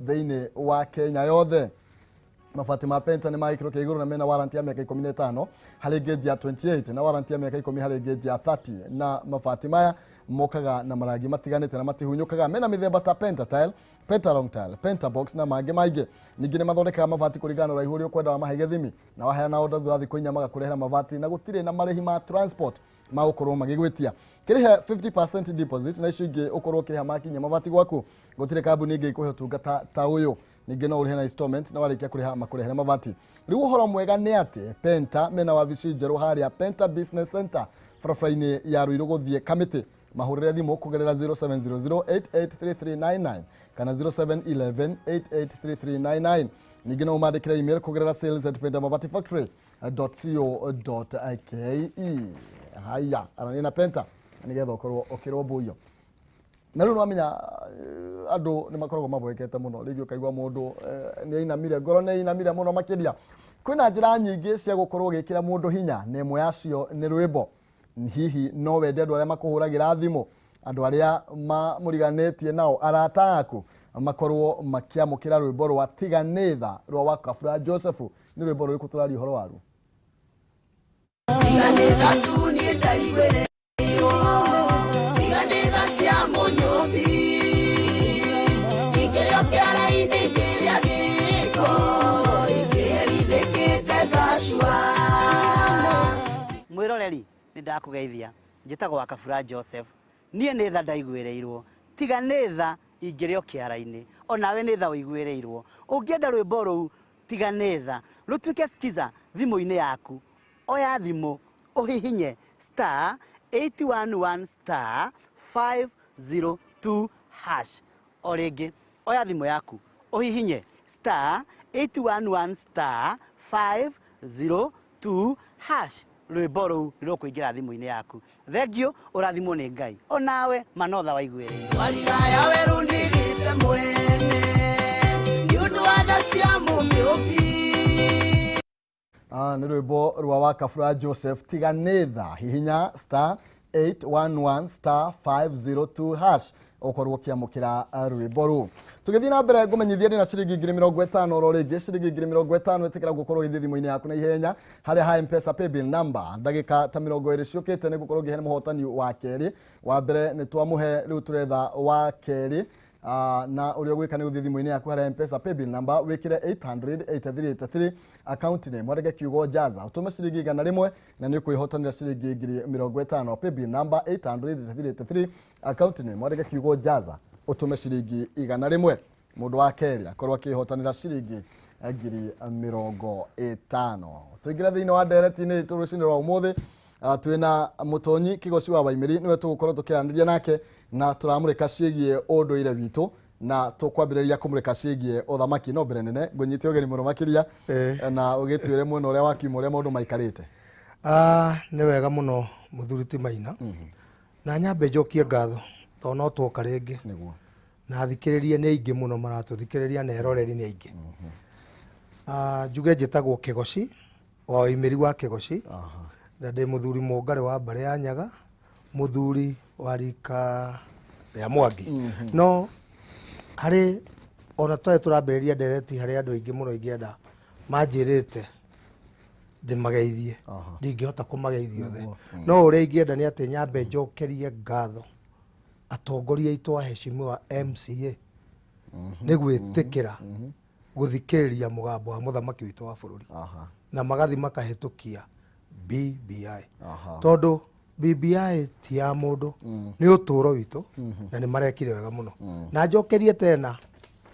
thĩinĩ wa Kenya yothe. Mabati ma penta nĩ magĩkĩro kĩa igũrũ na mena warranty ya mĩaka 15 harĩ gauge ya 28 na warranty ya mĩaka 10 harĩ gauge ya 30, na mabati maya mokaga na marangi matiganĩte na matihunyũkaga. Mena mĩthemba ta penta tile, penta long tile, penta box na mangĩ maingĩ. Ningĩ nĩ mathondekaga mabati kũringana na ũraihu ũrĩa ũkwenda wa mahege thimi, na waheana order thutha thikũ 4 magakũrehera mabati na gũtirĩ na marĩhi ma transport ma gũkorwo magĩgwĩtia. Kĩrĩhe 50% deposit na icio ingĩ ũkorwo kĩrĩha makinya mabati gwaku. Gũtirĩ kambuni ĩngĩ ĩkũhe ũtungata ta ũyũ. Ningĩ no ũrĩhe na installment na warĩkia kũrĩha makũrehere mabati. Rĩu ũhoro mwega nĩ atĩ Penta mena wabici njerũ harĩa Penta Business Center barabara-inĩ ya Ruiru gũthiĩ Kamĩtĩ. Mahũrĩre thimũ kũgerera 0700883399 kana 0711883399. Ningĩ no ũmandĩkĩre email kũgerera sales@pentamabati-factory.co.ke. Haya, aranĩ na Penta nĩgetha ũkorwo ũkĩrũmbũiyo. Na rĩu nĩwamenya andũ nĩ makoragwo mabwekete mũno, rĩngĩ ũkaigua mũndũ nĩ ainamire, ngoro nĩ ainamire mũno makĩria. Kwĩna njĩra nyingĩ cia gũkorwo ũgĩkĩra mũndũ hinya, na ĩmwe yacio nĩ rwĩmbo. Hihi no wende andũ arĩa makũhũragĩra thimũ, andũ arĩa mamũriganĩtie nao, arata aku makorwo makĩamũkĩra rwĩmbo rwa Tigane Tha rwa Wakabura Joseph. Nĩ rwĩmbo rũrĩkũ tũraria ũhoro waruo? Tigane Tha tu nĩ ndaiguĩre mwiroreri nĩ ndakũgeithia, njĩtagwo Wakabura Joseph. Niĩ nĩ tha ndaiguĩrĩirwo, Tigane Tha ingĩrĩ o kĩara-inĩ, onawe nĩ tha ũiguĩrĩirwo. Ũngĩenda rwĩmbo rũu Tigane Tha rũtuĩke skiza thimũ-inĩ yaku, oya thimũ ũhihinye *811*502#. O rĩngĩ oya thimũ yaku ũhihinye *811*502#. Rwĩmbo rũu rũkũingĩra thimũ-inĩ yaku. Thengio, ũrathimwo nĩ Ngai. Onawe manotha waiguĩrĩirwo. Warigaya werũ nĩgĩte mwene nĩ ũndũ wa tha cia mũmĩũmbi. Nĩ rwĩmbo rwa Wakabura Joseph, Tigane Tha. Hihinya *811*502# ũkorwo ũkĩamũkĩra rwĩmbo rũu. Tũgĩthiĩ na mbere ngũmenyithia ndĩ na ciringi 50 oro rĩngĩ, ciringi 50 ĩtĩkĩra gũkorwo gĩthiĩ thimũ-inĩ yaku na ihenya harĩa ha M-Pesa paybill number. Ndagĩka ta 20 ciũkĩte nĩ gũkorwo ngĩhe mũhotani wa kerĩ. Wa mbere nĩ twamũhe, rĩu tũretha wa kerĩ, na ũrĩa ũgwĩka nĩ gũthiĩ thimũ-inĩ yaku harĩa M-Pesa paybill number wĩkĩre 800-8383 account name wandĩke kiugo Jaza, ũtũme ciringi 100 na nĩ ũkwĩhotanĩra ciringi 50. Paybill number 800-8383 account name wandĩke kiugo Jaza, ũtũme ciringi 100. Mũndũ wa kerĩ akorwo akĩhotanĩra ciringi 50,000. Tũingĩre thĩinĩ wa ndereti-inĩ itũ rũcinĩ rwa ũmũthĩ. Twĩna Mutonyi Kigoci wa Waimiri, nĩwe tũgũkorwo tũkĩaranĩria nake na tũramũrĩka ciĩgiĩ ũndũire witũ, na tũkwambĩrĩria kũmũrĩka ciĩgiĩ ũthamaki. No mbere nene ngũnyite ũgeni mũno makĩria na ũgĩtwĩre mwena ũrĩa wakiuma ũrĩa maũndũ maikarĩte. Nĩ wega mũno mũthuri ti Maina, na nyambe njokie ngatho tondũ no twoka rĩngĩ na thikĩrĩrie nĩ aingĩ mũno maratũthikĩrĩria na eroreri nĩ aingĩ. Njuge njĩtagwo Kigoci wa Waimiri wa Kigoci, na ndĩ mũthuri mũngarĩ wa mbarĩ ya Nyaga, mũthuri wa rika ya Mwangi. No harĩ ona twarĩ tũrambĩrĩria ndereti harĩ andũ aingĩ mũno ingĩenda manjĩrĩte ndĩmageithie, ndingĩhota kũmageithia othe. No ũrĩa ingĩenda nĩ atĩ nyambe njokerie ngatho atongoria aitũ a heshimiwa MCA nĩ gwĩtĩkĩra gũthikĩrĩria mũgambo wa mũthamaki witũ wa bũrũri na magathi makahĩtũkia BBI. Tondũ BBI ti ya mũndũ, nĩ ũtũũro witũ na nĩ marekire wega mũno. Na njokerie tena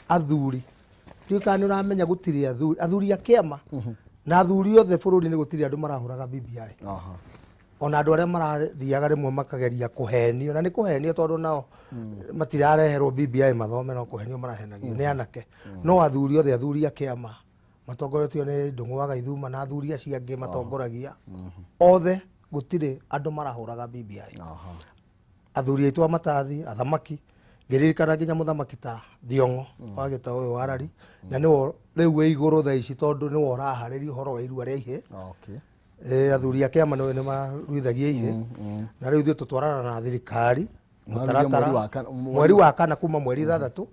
athuri, ndiũka nĩ ũramenya gũtirĩ athuri a kĩama na athuri othe bũrũri-inĩ gũtirĩ andũ marahũraga BBI. Ona andũ arĩa marathiaga rĩmwe makageria kũhenio, na nĩ kũhenio tondũ nao matirareherwo BBI mathome, no kũhenio marahenagio nĩ anake. No athuri othe, athuri a kĩama matongoretio nĩ Ndung'u wa Gaithuma na athuri acio angĩ matongoragia, othe gũtirĩ andũ marahũraga BBI. Athuri aitũ a matathi, athamaki, ngĩririkana nginya mũthamaki ta Thiong'o wa Gĩtaũ ũyũ wa Rari, na nĩwe rĩu wĩ igũrũ thaa ici tondũ nĩwe ũraharĩria ũhoro wa irua rĩa ihĩ. Athuri a kĩama nĩ maruithagia ihĩ, na rĩu ithuĩ tũtwarana na thirikari mutaratara mweri wa kana kuma mweri 6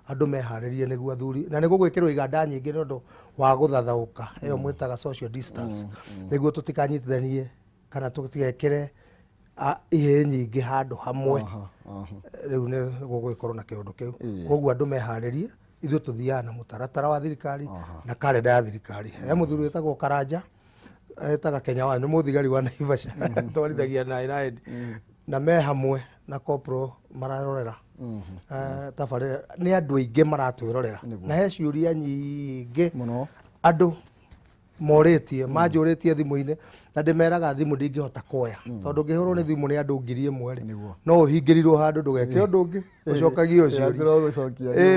andu meharirie niguo athuri na niguo gwikirwo iganda nyingi nondu wa guthathauka iyo mwitaga social distance niguo tutikanyitithanie kana tutigekire ihe nyingi handu hamwe riu ne gugwikorwo na kiundu kiu koguo andu meharirie ithu tuthiana na mutaratara wa thirikari na kalenda ya thirikari he muthuri wetagwo Karanja etaga Kenya wa ni muthigari wa Naivasha twarithagia na na me hamwe na kopro mararorera tabarĩra nĩ andũ aingĩ maratwĩrorera na he ciũria nyingĩ andũ morĩtie manjũrĩtie thimũ-inĩ na ndĩmeraga thimũ ndingĩhota kuoya tondũ ngĩhũrwo nĩ thimũ nĩ andũ 1000 no ũhingĩrirwo handũ ndũgeke ũndũ ũngĩ ũcokagie ũcio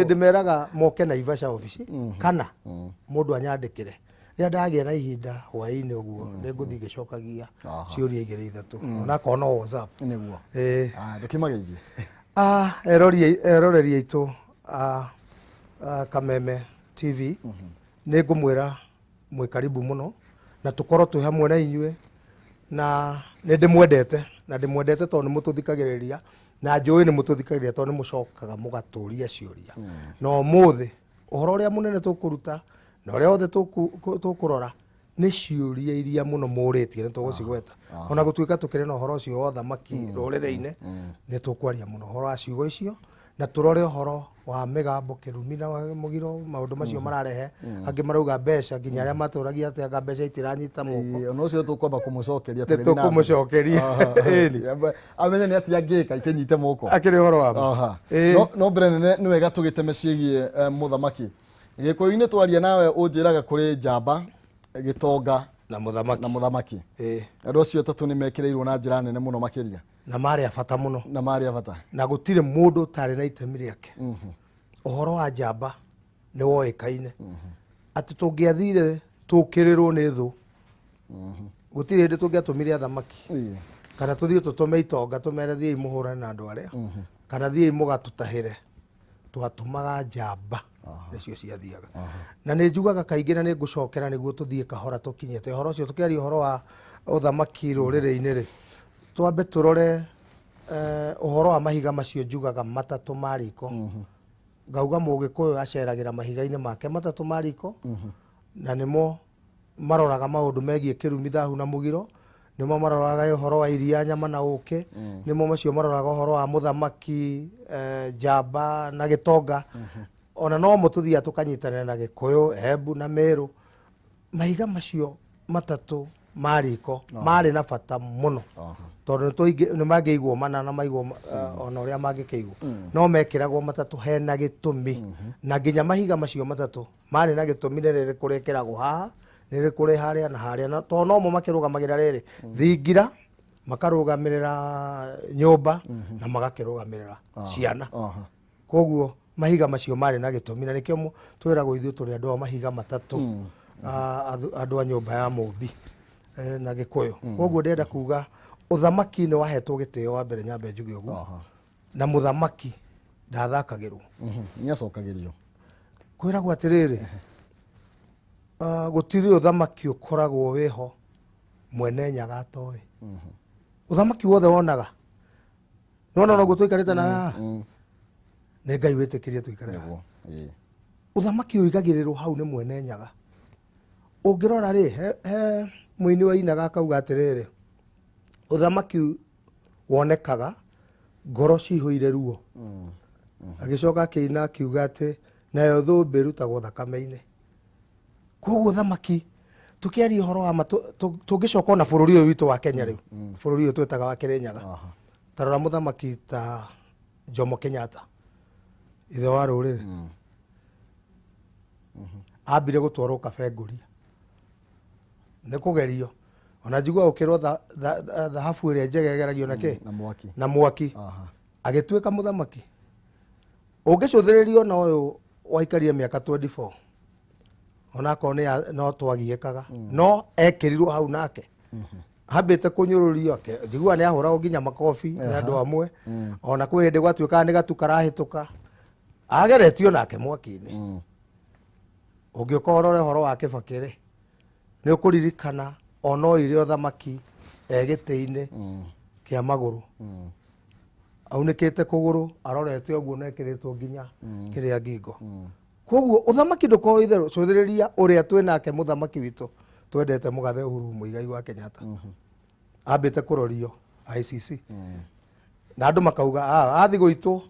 ndĩmeraga moke Naivasha office kana mũndũ anyandĩkĩre rĩrĩa ndagĩa na ihinda hwaĩ-inĩ ũguo nĩngũthiĩ ngĩcokagia ciũria 2-3 onakorwo no WhatsApp nĩguo ndũkĩmageithie eroreri aitũ Kameme TV nĩngũmwĩra mwĩ karibu mũno na tũkorwo twĩ hamwe na inyuĩ na nĩndĩmwendete na ndĩmwendete tondũ nĩmũtũthikagĩrĩria na njũĩ nĩmũtũthikagĩrĩria tondũ nĩmũcokaga mũgatũria ciũria na ũmũthĩ ũhoro ũrĩa mũnene tũkũruta na ũrĩa othe tũkũrora nĩ ciũria iria mũno mũrĩtie nĩtũgũcigweta ona gũtuĩka tũkĩrĩ na ũhoro ũcio wa ũthamaki rũrĩrĩ-inĩ nĩtũkwaria mũno ũhoro wa ciugo icio na tũrore ũhoro wa mĩgambo kĩrumi na mũgiro maũndũ macio mararehe angĩ marauga mbeca nginya arĩa matũragia atĩ anga mbeca itiranyita moko ona ũcio tũkwamba kũmũcokeria tũkũmũcokeria amenye nĩ atĩa angĩka ikĩnyite moko akĩrĩ ũhoro wa no mbere nene nĩ wega tũgĩteme ciĩgiĩ mũthamaki gĩkũyũ-inĩ twaria nawe ũnjĩraga kũrĩ njamba gĩtonga na mũthamaki andũ acio atatũ nĩ mekĩrĩirwo na njĩra nene mũno makĩria na marĩ abata mũno na gũtirĩ mũndũ ũtarĩ na itemi rĩake ũhoro wa njamba nĩ woĩkaine atĩ tũngĩathire tũkĩrĩrwo nĩ thũ gũtirĩ hĩndĩ tũngĩatũmire athamaki kana tũthiĩ tũtũme itonga tũmere thiĩi mũhũrane na andũ arĩa kana thiĩi mũgatũtahĩre twatũmaga njamba nĩcio ciathiaga na nĩ njugaga kaingĩ na nĩ ngũcokera nĩguo tũthiĩ kahora tũkinyĩte ũhoro ũcio tũkĩaria ũhoro wa ũthamaki rũrĩrĩ-inĩ rĩ twambe tũrore ũhoro wa mahiga macio njugaga matatũ ma riko ngauga mũgĩkũyũ aceragĩra mahiga-inĩ make matatũ ma riko na nĩmo maroraga maũndũ megiĩ kĩrumi thahu na mũgiro nĩmo maroraga ũhoro wa iria nyama na ũkĩ nĩmo macio maroraga ũhoro wa mũthamaki njamba na gĩtonga ona no mũtũthia tũkanyitanĩra na gĩkũyũ Embu na Meru mahiga macio matatũ ma riko marĩ na bata mũno tondũ nĩ mangĩigwo mana na maigwo ona ũrĩa mangĩkĩigwo no mekĩragwo matatũ hena gĩtũmi na nginya mahiga macio matatũ marĩ na gĩtũmi nĩ rĩrĩ kũrĩkĩragwo haha nĩ rĩrĩ kũrĩ harĩa na harĩa na tondũ no mo makĩrũgamagĩrĩra rĩrĩ thingira makarũgamĩrĩra nyũmba na magakĩrũgamĩrĩra ciana koguo mahiga macio marĩ na gĩtũmi na nĩkĩo twĩragwo ithuĩ tũrĩ andũ a mahiga matatũ andũ a nyũmba ya mũmbi na gĩkũyũ koguo ndĩrenda kuga ũthamaki nĩ wahetwo gĩtĩo wa mbere nyambe njuge ũguo na mũthamaki ndathakagĩrwo nĩacokagĩrio kwĩragwo atĩrĩrĩ gũtirĩ ũthamaki ũkoragwo wĩho mwene nyaga atoĩ ũthamaki wothe wonaga nona noguo tũikarĩte na nĩ Ngai wĩtĩkĩrie tũikare ũthamaki ũigagĩrĩrwo hau nĩ mwene nyaga ũngĩrora rĩ he mũini wa inaga akauga atĩrĩrĩ ũthamaki wonekaga ngoro cihũire ruo agĩcoka akĩina akiuga atĩ nayo thũmbĩ ĩrutagwo thakame-inĩ koguo ũthamaki tũkĩaria ũhoro wa tũngĩcoka na bũrũri ũyũ witũ wa Kenya rĩu bũrũri ũyũ twĩtaga wa Kĩrĩnyaga tarora mũthamaki ta Jomo Kenyatta ithe wa rũrĩrĩ ambire gũtwarwo Kabengũria nĩ kũgerio ona njigua ũkĩrwo thahabu ĩrĩa njega ĩgeragio na kĩ na mwaki agĩtuĩka mũthamaki ũngĩcũthĩrĩrio na ũyũ waikarire mĩaka 24 onakorwo no twagiĩkaga no ekĩrirwo hau nake hambĩte kũnyũrũrio njiguaga nĩ ahũragwo nginya makobi nĩ andũ amwe ona kwĩ hĩndĩ gwatuĩkaga nĩ gatu karahĩtũka ageretio nake mwaki-inĩ ũngĩũka ũrore ũhoro wa Kĩbakĩ rĩ nĩ ũkũririkana ona oire ũthamaki egĩtĩ-inĩ kĩa magũrũ aunĩkĩte kũgũrũ arorete ũguo nekĩrĩtwo nginya kĩrĩa ngingo. Koguo ũthamaki ndũkoragwo itherũ, cũthĩrĩria ũrĩa twĩ nake mũthamaki witũ twendete mũgathe Uhuru Muigai wa Kenyatta ambĩte kũrorio ICC na andũ makauga athi gũitwo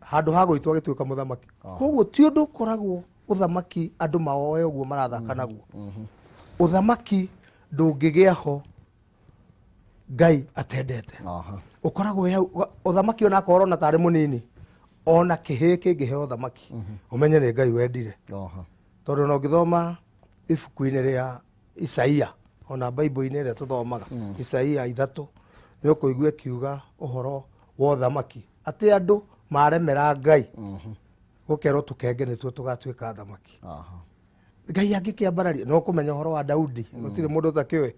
handũ ha gũitwo agĩtuĩka mũthamaki. Koguo ti ũndũ ũkoragwo ũthamaki andũ maoe ũguo marathaka naguo. Ũthamaki ndũngĩgĩa ho Ngai atendete. Ũkoragwo ũthamaki ona akorwo na tarĩ mũnini ona kĩhĩ kĩngĩheo ũthamaki ũmenye nĩ Ngai wendire. Tondũ no ngĩthoma ibuku-inĩ rĩa Isaia ona Bible-inĩ ĩrĩa tũthomaga Isaia 3 nĩ ũkũigua kiuga ũhoro wa ũthamaki atĩ andũ maremera Ngai gũkerwo tũkenge nĩtuo tũgatuĩka athamaki. Ngai angĩkĩambararia no kũmenya ũhoro wa Daudi gũtirĩ mũndũ ũtakĩũĩ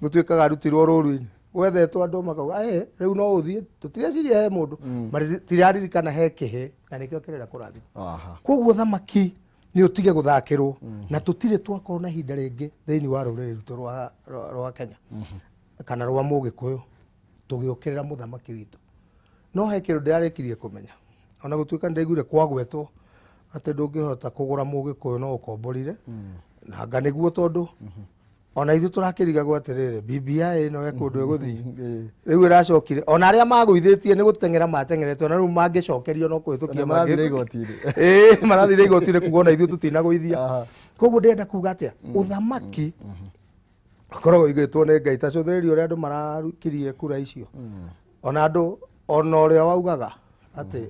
gũtuĩkaga arutirwo rũũru-inĩ wethetwo andũ makauga rĩu no ũthiĩ tũtireciria he mũndũ tiraririkana he kĩhĩ na nĩkĩo kĩrenda kũrathima. Koguo ũthamaki nĩ ũtige gũthakĩrwo na tũtirĩ twakorwo na ihinda rĩngĩ thĩinĩ wa rũrĩrĩ rwitũ rwa Kenya kana rwa Mũgĩkũyũ tũgĩũkĩrĩra mũthamaki witũ. No he kĩndũ ndĩrarĩkirie kũmenya ona gũtuĩka nĩndaiguire kwagwetwo atĩ ndũngĩhota kũgũra Mũgĩkũyũ no ũkomborire na anga nĩguo tondũ ona ithuĩ tũrakĩrigagwo atĩrĩrĩ BBI ĩno kũndũ ĩgũthiĩ rĩu ĩracokire ona arĩa magũithĩtie nĩ gũteng'era matengerete ona rĩu mangĩcokerio no kũhĩtũkia marathire igoti-inĩ kuga ona ithuĩ tũtinagũithia. Koguo ndĩrenda kuga atĩa ũthamaki ũkoragwo igĩtwo nĩ Ngai ta cũthĩrĩria ũrĩa andũ marakirie kura icio ona andũ ona ũrĩa waugaga atĩ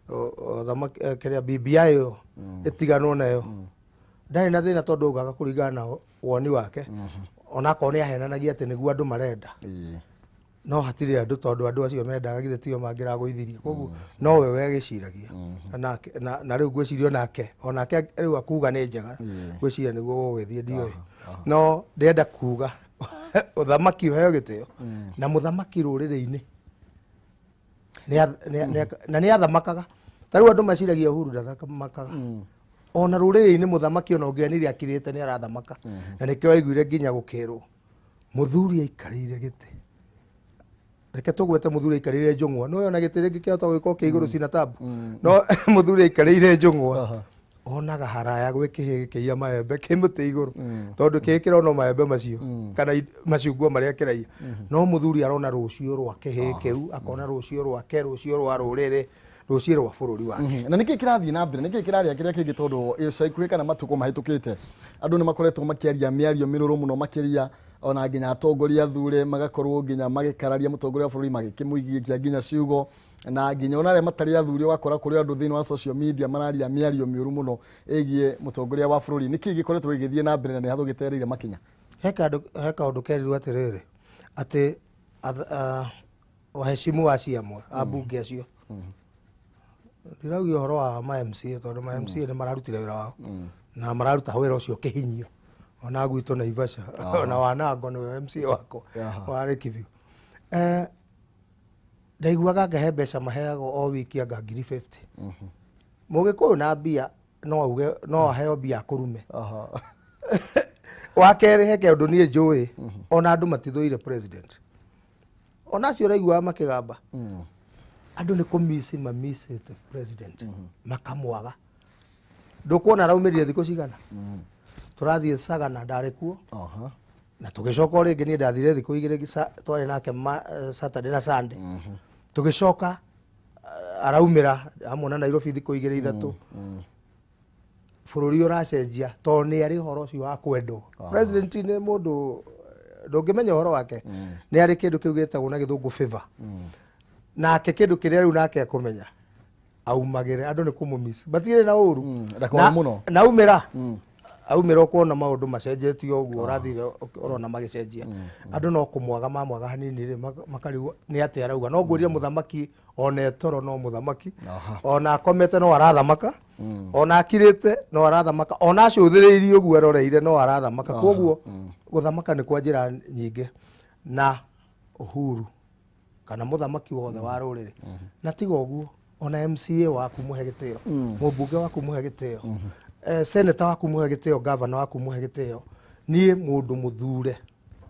ũthamaki kĩrĩa BBI ĩyo ĩtiganwo nayo ndarĩ na thĩna tondũ augaga kũringana na woni wake ona akorwo nĩ ahenanagia atĩ nĩguo andũ marenda no hatirĩ andũ tondũ andũ acio mendaga githĩ tio mangĩragũithirie. Koguo no we wegĩciragia na rĩu ngwĩciria onake rĩu akuga nĩ njega ngwĩciria nĩguo gũgĩthiĩ ndiũĩ. No ndĩrenda kuga ũthamaki ũheo gĩtĩo na mũthamaki rũrĩrĩ-inĩ na nĩ athamakaga. Ta rĩu andũ maciragia Uhuru ndathamakaga ona rũrĩrĩ-inĩ mũthamaki ona ũngĩanire akirĩte nĩ arathamaka na nĩkĩo waiguire nginya gũkĩrwo mũthuri aikarĩire gĩtĩ. Reke tũgwete mũthuri aikarĩire njũng'wa no ona gĩtĩ rĩngĩ kĩhota gũgĩkorwo kĩ igũrũ cina tabu no mũthuri aikarĩire njũng'wa onaga haraya gwĩ kĩhĩ gĩkĩia maembe kĩ mũtĩ igũrũ tondũ kĩhĩ kĩrona maembe macio kana macungwa marĩa kĩraiya no mũthuri arona rũciũ rwa kĩhĩ kĩu akona rũciũ rwake rũciũ rwa rũrĩrĩ rũciũ rwa bũrũri wake. Na nĩkĩ kĩrathiĩ na mbere nĩkĩ kĩrarĩa kĩrĩa kĩngĩ tondũ ikuhĩ kana matukũ mahĩtũkĩte andũ nĩ makoretwo makĩaria mĩario mĩrũrũ mũno makĩria ona nginya atongoria athure magakorwo nginya magĩkararia mũtongoria wa bũrũri magĩkĩmũigia nginya ciugo na nginya ona arĩa matarĩ athuri ũgakora kũrĩ andũ thĩinĩ wa social media mararia mĩario mĩũru mũno ĩgiĩ mũtongoria wa bũrũri. Nĩkĩ gĩkoretwo gĩgĩthiĩ na mbere na nĩ hathũgĩtereire makinya? He kaũndũ kerirwo atĩrĩrĩ atĩ waheshimu wacio amwe ambunge acio ndiraugia ũhoro wa ma-MCA tondũ ma-MCA nĩ mararutire wĩra wao na mararuta wĩra ũcio kĩhinyio ona gwitũ Naivasha ona Wanango nĩwe MCA wako warĩ Kibiũ. Ndaiguaga ngahe mbeca maheagwo o wiki anga 50. Mũgĩkũyũ na mbia no aheo mbia kũrume. Wakerĩ he kĩndũ niĩ njũĩ ona andũ matithũire president ona acio ũraiguaga makĩgamba andũ nĩ kũmisi mamisĩte president makamwaga. Ndũkuona araumĩrire thikũ cigana tũrathiĩ Sagana ndarĩ kuo na tũgĩcoka rĩngĩ niĩ ndathire thikũ igĩrĩ twarĩ nake Saturday na Sunday tũgĩcoka araumĩra amwe na Nairobi thikũ igĩrĩ ithatũ. Bũrũri ũracenjia tondũ nĩ arĩ ũhoro ũcio wa kwendwo. President nĩ mũndũ ndũngĩmenya ũhoro wake nĩ arĩ kĩndũ kĩu gĩtagwo na gĩthũngũ favor nake kĩndũ kĩrĩa rĩu nake akũmenya aumagĩre andũ nĩ kũmũmisi batirĩ na ũru aumĩra ũkuona maũndũ macenjetie ũguo ũrathire ũrona magĩcenjia andũ no kũmwaga mamwaga hanini rĩ makarigwo nĩ atĩ arauga no ngũria mũthamaki ona etoro no mũthamaki ona akomete no arathamaka ona akirĩte no arathamaka ona acũthĩrĩirie ũguo aroreire no arathamaka. Koguo gũthamaka nĩ kwa njĩra nyingĩ na Uhuru kana mũthamaki wothe wa rũrĩrĩ na tiga ũguo ona MCA waku muhe gĩtĩo mũmbunge waku muhe gĩtĩo senator waku muhe gĩtĩo governor waku muhe gĩtĩo niĩ mũndũ mũthure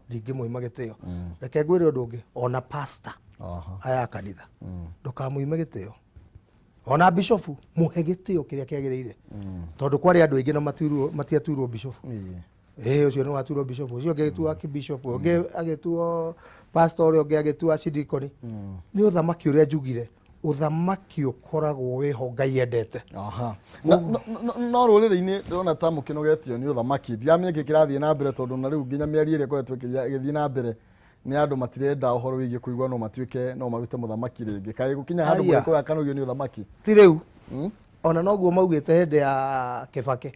ndingĩmũima gĩtĩo. Reke ngwĩre ũndũ ũngĩ ona pastor aya kanitha ndukamuime gitio ona bishop muhe gitio kiria kiagirire tondu kwari andu aingi na matiaturwo bishop ucio ni waturwo bishop ucio agitua ki bishop ungi agituo pastor ucio ungi agituo cidikoni ni uthamaki uria njugire uthamaki ukoragwo wiho Ngai endete no ruriri-ini ndona ta mukinogetio ni uthamaki ndiamenya kirathie na mbere tondu na riu nginya miari ire koretwo igithie na mbere ni andu matirenda uhoro wigie kuigwa no matuike no marute muthamaki ringi kai gukinya handu mwiko yakanogio ni uthamaki ti riu ona noguo maugite hinde ya Kibaki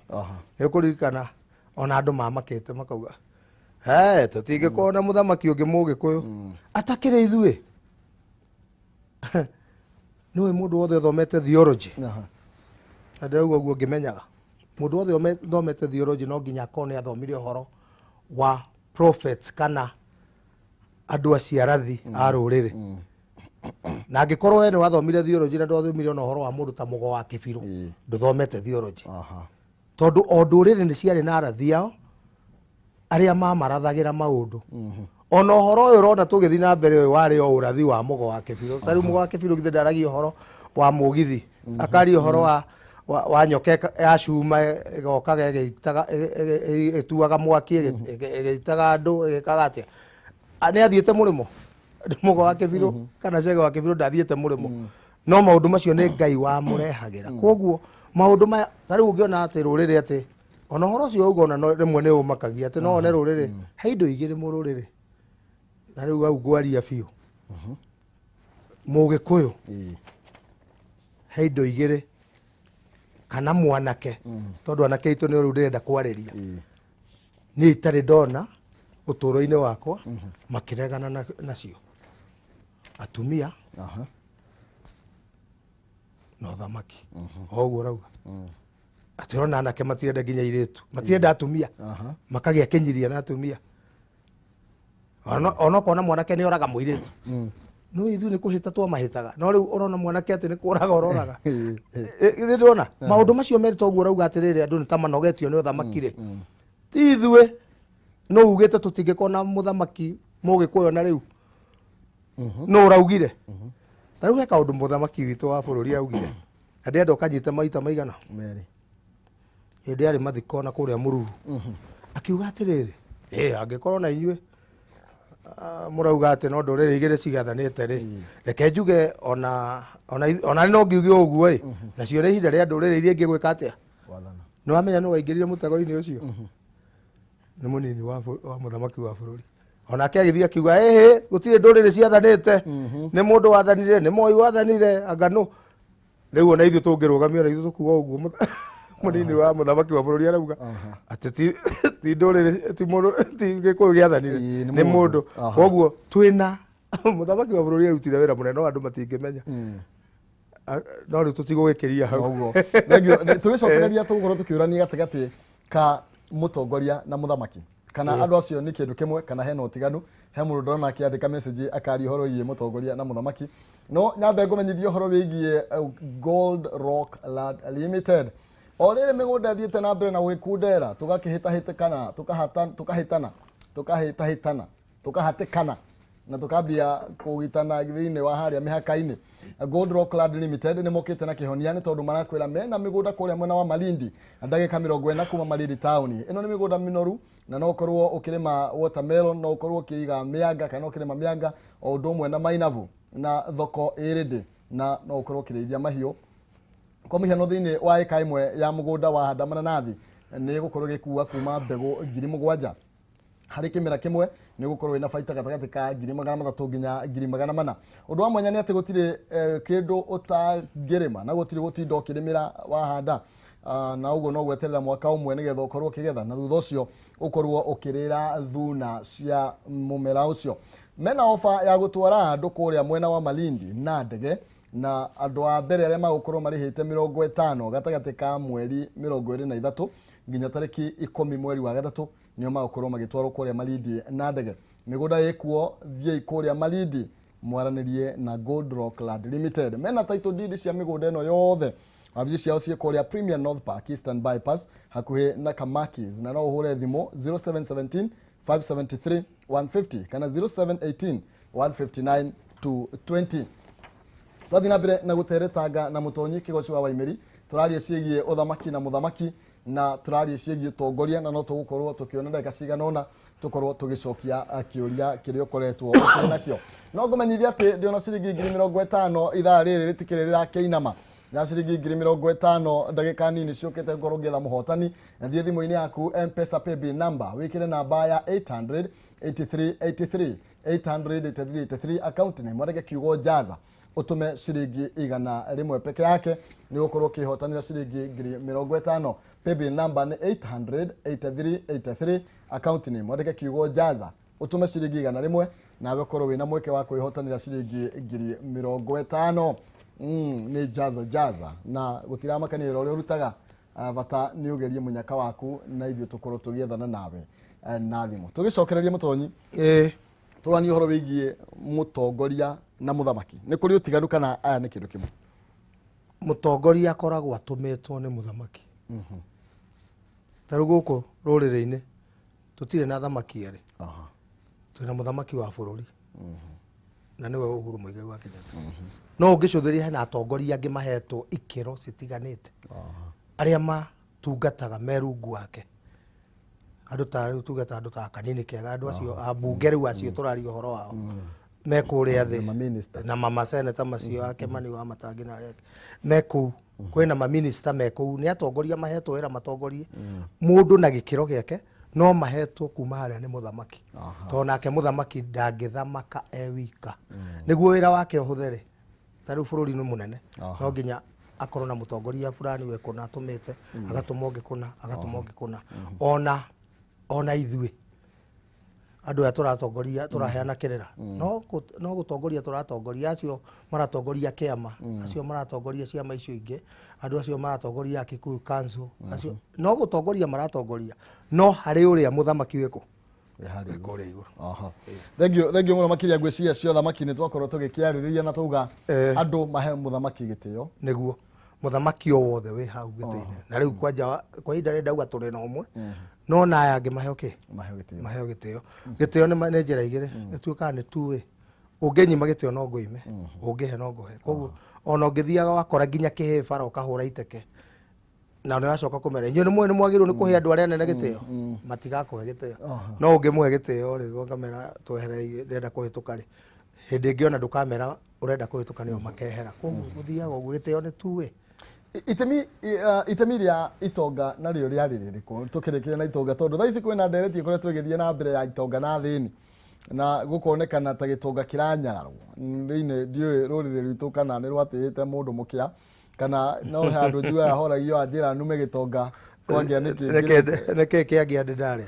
ni kuririkana ona andu mamakite makauga tutingikuona na muthamaki ungi mugikuyu atakire ithui niwe mundu wothe thomete theology ndirauga guo ngimenyaga mundu wothe thomete theology no nginya akone athomire uhoro wa prophets kana andu aciarathi a ruriri na angikorwo we ni wathomire theology na ndwathomire ona uhoro wa mundu ta Mugo wa Kibiru nduthomete theology tondu o nduriri ni ciari na arathi ao aria mamarathagira maundu ona uhoro uyu urona tugithi na mbere uyu wari o urathi wa Mugo wa Kibiru tari Mugo wa Kibiru githe ndaragia uhoro wa mugithi akari uhoro wa nyoke ya cuma igokaga igitaga ituaga mwaki igitaga andu igikaga atia ani athiete murimo Mugo wa Kibiru kana Chege wa Kibiru ndathiete murimo no maundu macio ni Ngai wa murehagira koguo maundu maya tari ungiona ati ruriri ati ona uhoro ucio ugo na rimwe ni umakagia ati no one ruriri heindo igiri mu ruriri na riu au ngwaria biu mugikuyu heindo igiri kana mwanake tondu anake itu ni riu ndirenda kwariria ni itari ndona uturo-ini wakwa makiregana nacio atumia no thamaki oguo rauga atirona anake matirenda nginya iritu matirenda atumia makagia kinyiria na atumia ona kona mwanake ni oraga muiritu no ithu ni kuhita twa mahitaga no riu urona mwanake ati ni kuraga ororaga ithu ndona maundu macio merito oguo rauga atiriri andu ni ta manogetio ni uthamakire ti ithue no ugite tutingikona muthamaki mugikuyo na riu no uraugire tariu he kaundu muthamaki witu wa bururi augire andi andu kanyite maita maigana meri indi ari mathikona kuria mururu akiuga atiriri angikorwo na inyue murauga ati no nduriri igire cigathanite ri reke njuge ona no ngiuge uguo nacio ni ihinda ria nduriri iria ingi gwika atia no amenya no waingirire mutego-ini ucio ni munini wa muthamaki wa bururi ona akagithia kiuga gutire nduriri ciathanite ni mundu wathanire ni moi wathanire angano riu ona ithu tungirugamio na ithu tukuga uguo munini wa muthamaki wa bururi arauga ati ti nduriri ti mundu ti gikuyu giathanire ni mundu koguo twina muthamaki wa bururi arutire wira munene no andu matingimenya no riu tutigugwikiria hau thengio tugicokereria tugukorwo tukiurania gatigati ka mutongoria na muthamaki kana andu acio ni kindu kimwe kana hena utiganu he mundu ndona akiandika message akari horo yie mutongoria na muthamaki no nyambe ngumenyithie horo wigie Gold Rock Land Limited orire migunda thiete na mbere na gwikundera tugakihitahitikana tukahatikana na tukambia kugitana thiini wa haria mihaka-ini Gold Rock Land Limited ni mokite na kihonia ni tondu marakwira mena migunda kuria mwena wa Malindi ndagika 40 kuma Malindi town ino ni migunda minoru na no korwo ukirima watermelon no korwo ukiiga mianga kana ukirima mianga o undu mwe na mainavu na thoko iridi na no ukorwo ukirithia mahiu kwa mihano thiini wa eka imwe ya mugunda wa handa mananathi ni gukorwo gikuwa kuma mbegu 7,000 hari kimera kimwe ni gukorwo ina baita gatagati ka 300 nginya 400. Undu wa mwanya ni ati gutire kindu utangirima na gutire gutindo ukirimira wa handa na ugo no gweterera mwaka umwe nigetha ukorwo ukigetha na thutha ucio ukorwo ukirira thuna cia mumera ucio. Mena ofa ya gutwara andu kuria mwena wa Malindi na ndege na andu a mbere aria magukorwo marihite 50 gatagati ka mweri 23 nginya tariki 10 mweri wa gatatu nio magukorwo magitwarwo kuria Malindi na ndege. Migunda yekuo thiei kuria Malindi mwaranirie na Gold Rock Land Limited. Mena title deed cia migunda eno yothe wabici ciao cie kuria Premier North Park Eastern Bypass hakuhi na Kamakis na no uhure thimo 0717 573 150 kana 0718 159 to 20. Twathi na mbere na guteretanga na Mutonyi Kigoci wa Waimiri turarie ciĩgie uthamaki na muthamaki na turarie ciĩgie utongoria na no tugukorwo tukiona ndagika cigana ona tukorwo tugicokia kiuria kiria ukoretwo ukiri nakio. No ngumenyithia ati ndiona ciringi 50 ithaa riri ritikirira keinama na ciringi 50 ndagika nini ciukite ngoro ngetha muhotani na thie thimu-ini yaku M-Pesa paybill number wikire namba ya 800-8383 800-8383 account name mwarege kiugo jaza utume ciringi 100 peke yake ni gukorwo kihotanira ciringi 50. Paybill number ni 800-8383 account name mwarege kiugo jaza utume ciringi 100 nawe korwo wina mweke wa kwihotanira ciringi 50. Ni jaza na gutiramakania uria urutaga bata ni ugerie munyaka waku na ithio tukorwo tugiethana nawe na thimu tugicokereria Mutonyi turani uhoro wigie mutongoria na muthamaki ni kuri utiganu kana aya ni kindu kimwe. Mutongoria akoragwo atumitwo ni muthamaki taru guku ruriri-ini tutire na thamaki eri twina muthamaki wa bururi na niwe Uhuru Muigai wa Kenyatta no ngicuthiria hena atongoria angi mahetwo ikiro citiganite aria matungataga merungu wake andu ta tungata andu ta kanini kega andu acio ambunge riu acio turaria uhoro wao mekuria thi na mama seneta macio ake mani wa matangi na aria meku kwina ma minister meku ni atongoria mahetwo wira matongorie mundu na gikiro giake no mahetwo kuma haria ni muthamaki to nake muthamaki ndangithamaka ewika niguo wira wake uhuthere tariu bururi ni munene no nginya akorwo na mutongoria fulani we kuna atumite agatuma ungi kuna ona ithui andu ya turatongoria turaheana kirira no gutongoria turatongoria acio maratongoria kiama acio maratongoria ciama icio ingi andu acio maratongoria Kikuyu Council acio no gutongoria maratongoria no hari uria muthamaki wiko kore iguru. Thank you muno makiria ngwiciria cio thamaki ni twakorwo tugikiaririria na tuga andu mahe muthamaki gitio niguo muthamaki o wothe wi hau gitine na riu kwanja kwa ihinda ri ndauga turi na umwe no na aya angi maheo gitio ni njira igiri nituika ni tuwe ungenyima gitio no nguime ungihe no nguhe koguo ona ungithiaga wakora nginya kihibara ukahura iteke na no yacoka kumera inyo ni mwagirwo ni kuhe andu aria nene gitio matigakuhe gitio no ungimuhe gitio ri kamera twehereire ndenda kuhituka ri hindi ingiona ndukamera urenda kuhituka nio makehera koguo guthiaga uguo gitio ni tuwe itemi ria itonga na rio ria riririku tukirikire na itonga tondu thaici kwina ndereti ikoretwo igithie na mbere ya itonga na thini na gukonekana ta gitonga kiranyararwo thiini ndiui ruriri rwitu kana ni rwatihite mundu mukia kana no handu njua horagio anjira nume gitonga kwangia niki kiangia ndindari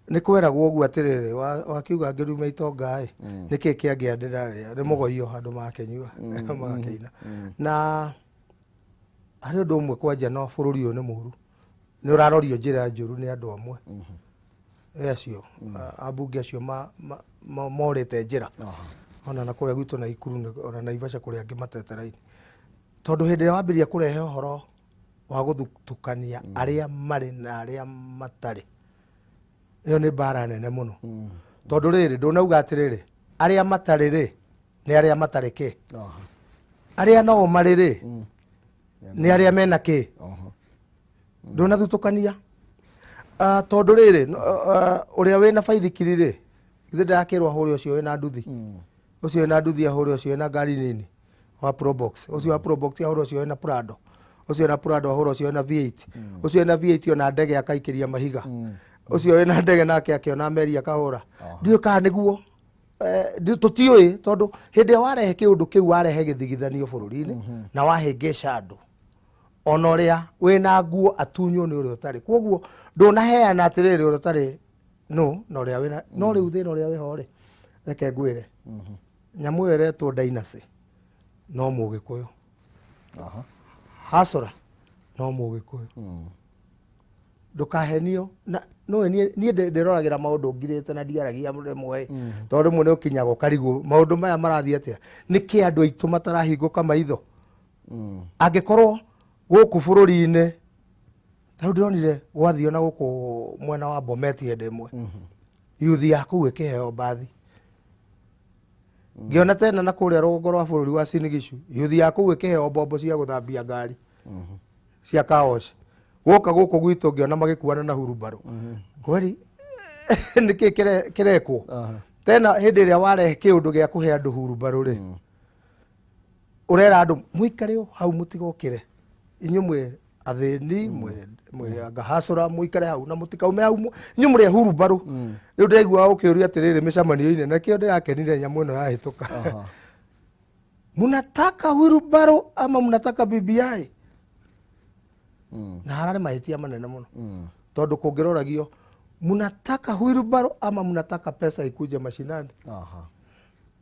ni kweragwo uguo atiriri wakiuga ngiruma itonga niki kiangia ndindari ni mugoio handu makenyua magakeina na hari undu umwe kwanja no bururi uyu ni muru ni urarorio njira njuru ni andu amwe acio ambunge acio morite njira ona na kuria gwitu na Ikuru ona na Ivasha kuria angi matetereini tondu hindi ya wambiria kurehe uhoro wa guthutukania aria mari na aria matari iyo ni bara nene muno tondu riri ndunauga atiriri aria matari ri ni aria matari ki aria no mari ri ni aria mena ki ndunathutukania tondu riri uria wina baithikiri ri ithe ndakirwa huri ucio wina nduthi ucio wina nduthi ahuri ucio wina ngari nini wa Probox ucio wa Probox ahuri ucio wina Prado ucio wina Prado ahuri ucio wina V8 ucio wina V8 ona ndege akaikiria mahiga ucio wina ndege nake akiona meri akahura ndio ka niguo tutiui tondu hindi warehe kiundu kiu warehe githigithanio bururi-ini na wahingisha andu ona uria wina nguo atunyo ni uria utari koguo ndunaheana atiriri uria utari no uria wina no riu thina uria wiho ri reke ngwire nyamu iretwo Dynasty no mugikuyu hasora no mugikuyu ndukahenio no nie ndiroragira maundu ngirite na ndiaragia mwe tondu mwe ni ukinyaga ukarigu maundu maya marathie atia niki andu aitu matarahinguka maitho angikorwo guku bururi-ini taru ndionire gwathio na guku mwena wa Bomet hende mwe yuthi yaku ikiheo bathi ngiona tena na kuria rũgongo rwa bũrũri wa Sinigishu yuthi ya kũu ĩkĩheo mbombo cia gũthambia ngari cia kaoci gũka gũkũ gwitũ ngiona magĩkuana na hurumbarũ kweli nĩkĩ kĩrekwo tena hĩndĩ ĩrĩa warehe kĩũndũ gĩa kũhe andũ hurumbarũ rĩ ũrera andũ mũikare hau mũtigokĩre inyuĩ mwĩ athĩni mwĩ angahacũra mũikare hau na mũtikaume hau inyuĩ mũrĩ hurumbarũ rĩu ndĩraigua ũkĩũria atĩrĩrĩ mĩcemanio-inĩ nakĩo ndĩrakenire nyamũ ĩno yahĩtũka mnataka hurumbarũ ama mnataka BBI na hararĩ mahĩtia manene mũno tondũ kũngĩroragio mnataka hurumbarũ ama mnataka pesa ikuje mashinani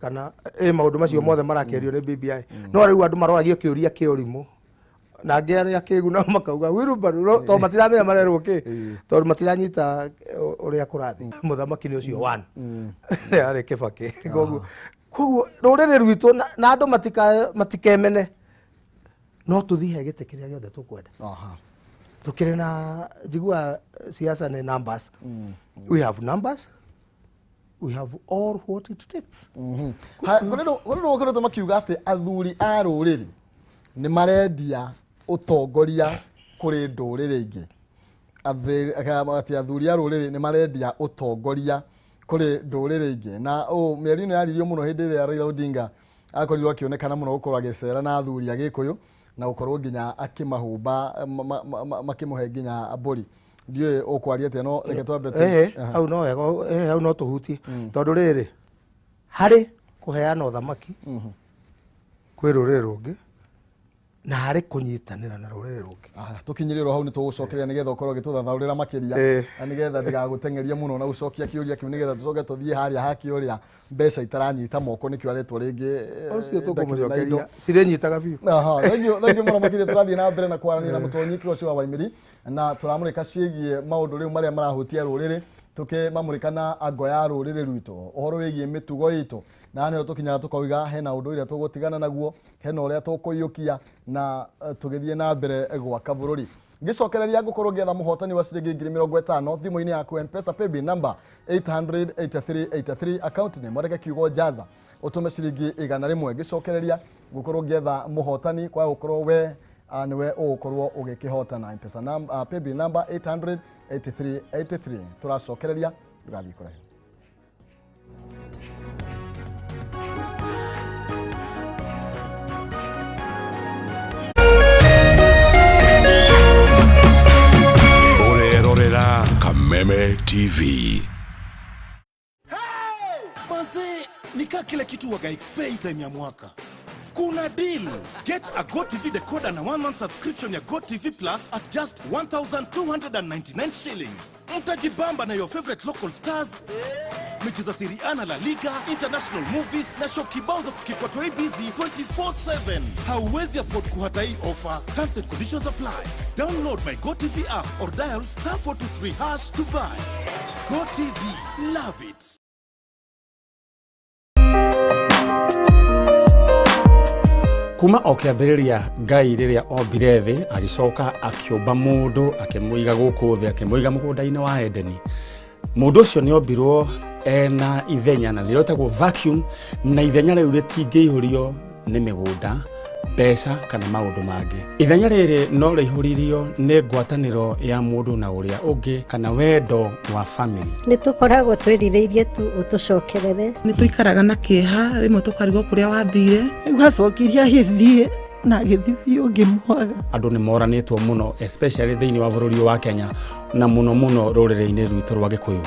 kana maũndũ macio mothe marakĩario nĩ BBI no rĩu andũ maroragio kĩũria kĩũrimũ na ngĩarĩa kĩguna makauga hurumbarũ tondũ matiramenya marerwo kĩ tondũ matiranyita ũrĩa kũrathiĩ mũthamaki nĩ ũcio one arĩ Kĩbakĩ koguo rũrĩrĩ rwitũ na andũ matikemene no tũthiĩ he gĩtĩ kĩrĩa gĩothe tũkwenda tukire na jigua siasa ni numbers we have numbers we have all what it takes Korero makiuga ati athuri a ruriri ni marendia utongoria kuri nduriri ingi ati athuri a ruriri ni marendia utongoria kuri nduriri ingi na mĩeri-inĩ yaririo muno hindi ĩrĩa Raila Odinga akorirwo akionekana muno gukorwo agicera na athuri a Gĩkũyũ na gukorwo nginya akimahumba makimuhe nginya mburi ndiye ukwaria ati no reke twambe hau no wega hau no tuhutie tondu riri hari kuheana uthamaki kwi ruriri rungi na hari kunyitanira na ruriri rungi tukinyirirwo hau ni tugucokeria nigetha ukorwo gituthathaurira makiria nigetha ndigaguteng'eria muno na gucokia kiuria kiu nigetha tucoke tuthie haria haki uria mbeca itaranyita moko nikio aretwo ringi ucio tukumucokeria cirenyitaga biu thengiũ muno makiria turathie na mbere na kwaranĩria na Mutonyi Kigoci wa Waimiri na turamurika ciĩgie maundu riu maria marahutia ruriri tukimamurika na ango ya ruriri rwitũ uhoro wigie mitugo itu na nĩho tukinyaga tukauga hena undu iria tugutigana naguo hena uria tukuyukia na tugithie na mbere gwaka bũrũri ngicokereria ngukorwo ngetha muhotani wa ciringi 50,000 thimu-inĩ yaku M-Pesa paybill number 8008383 account name Mwareke Kiugo Jaza utume ciringi 100 ngicokereria ngukorwo ngetha muhotani kwa gukorwo we niwe ugukorwo ugikihotana M-Pesa number paybill number 8008383 turacokereria tugathii kũraihu. Kameme TV. Basi nika kila kitu waga expect time ya mwaka. Kuna deal. Get a GoTV decoder na 1-month subscription ya GoTV Plus at just 1,299 shillings. Mtajibamba na your favorite local stars. Mechi za Serie A na La Liga, international movies na show kibao za kukipotwa busy 24/7. Hauwezi afford kuhata hii offer. Terms and conditions apply. Download my GoTV app or dial *423# to buy. GoTV, love it. Kuma okiambĩrĩria Ngai rĩrĩa ombire thĩ agĩcoka akĩũmba mũndũ akĩmũiga gũkũ thĩ akĩmũiga mũgũnda-inĩ wa Edeni. Mũndũ ũcio nĩ ombirwo ena ithenya na nĩrĩotagwo vacuum na ithenya rĩu rĩtingĩihũrio nĩ mĩgũnda mbeca kana maũndũ mangĩ. Ithenya rĩrĩ no rĩihũririo nĩ ngwatanĩro ya mũndũ na ũrĩa ũngĩ kana wendo wa family. Nĩ tũkoragwo twĩrirĩirie tu ũtũcokerere. Nĩ tũikaraga na kĩeha rĩmwe tũkarigwo kũrĩa wathire. Ũgacokiria gĩthiĩ na gĩthiĩ ũngĩmwaga. Andũ nĩ moranĩtwo mũno especially thĩinĩ wa bũrũri wa Kenya na mũno rũrĩrĩ-inĩ rwitũ rwa Gĩkũyũ.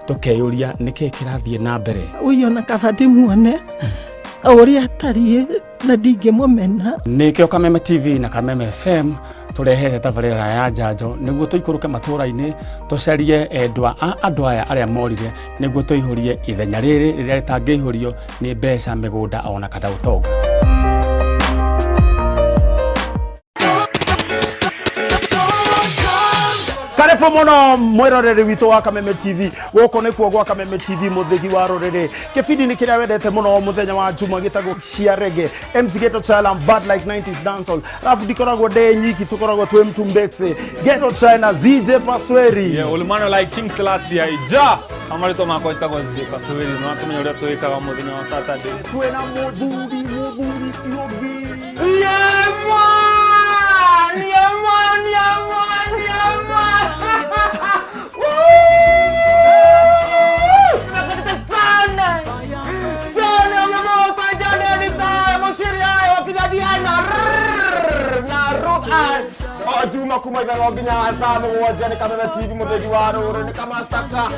Tũkeyũria nĩkĩ kĩrathiĩ na mbere. Ũyũ na kabati muone ũrĩa atariĩ na ndingĩmũmena. Nĩkĩo Kameme TV na Kameme FM tũrehete tabarĩra ya njanjo nĩguo tũikũrũke matũũra-inĩ tũcarie endwa a andũ aya arĩa morire nĩguo tũihũrie ithenya rĩrĩ rĩrĩa rĩtangĩihũrio nĩ mbeca mĩgũnda ona kana ũtonga. karibu muno mwiroreri witu wa Kameme TV goko ni kuo gwa Kameme TV muthigi wa ruriri kibindi ni kiria wendete muno muthenya wa juma gitago cia rege MC Ghetto China bad like 90s dancehall rafu dikoragwo de nyiki tukoragwo twe mtumbexe Ghetto China ZJ Pasweri yeah ulimano like King Class ya ija amarito mako itago ZJ Pasweri no atumenya uria twikaga muthenya wa Saturday twena mudhuri yogi Juma kumaga loginya hata mmoja ni Kameme TV mudegi wa ruriri kama staka